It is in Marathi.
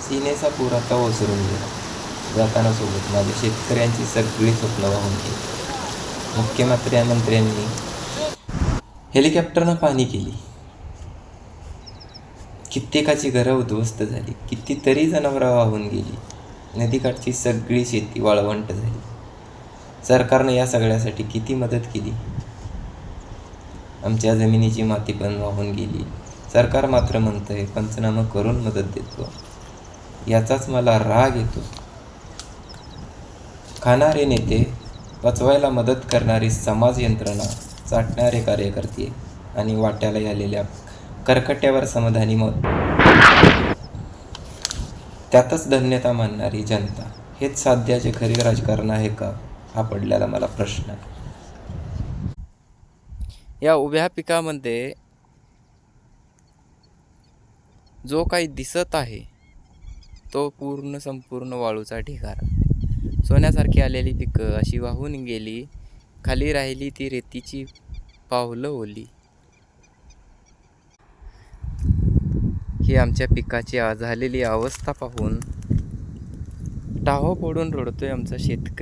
सीनेचा पूर आता ओसरून गेला. जाताना सोबत माझ्या शेतकऱ्यांची सगळी स्वप्न वाहून गेली. मुख्यमंत्र्यांनी हेलिकॉप्टरनं पाहणी केली. कित्येकाची घरं उद्ध्वस्त झाली. कितीतरी जनावरं वाहून गेली. नदीकाठची सगळी शेती वाळवंट झाली. सरकारनं या सगळ्यासाठी किती मदत केली. आमच्या जमिनीची माती पण वाहून गेली. सरकार मात्र म्हणतंय पंचनामा करून मदत देतो. याचाच मला राग येतो. खाणारे नेते, पचवायला मदत करणारी समाज यंत्रणा, चाटणारे कार्यकर्ते आणि वाट्याला आलेल्या करकट्यावर समाधानी मत, त्यातच धन्यता मानणारी जनता, हेच साध्याचे खरे राजकारण आहे का, हा पडलेला मला प्रश्न आहे. या उभ्या पिकामध्ये जो काही दिसत आहे तो संपूर्ण वाळूचा ढिगारा. सोन्यासारखी आलेली पिकं अशी वाहून गेली. खाली राहिली ती रेतीची पावलं ओली. ही आमच्या पिकाची झालेली अवस्था पाहून टाहो फोडून रडतोय आमचा शेतकरी.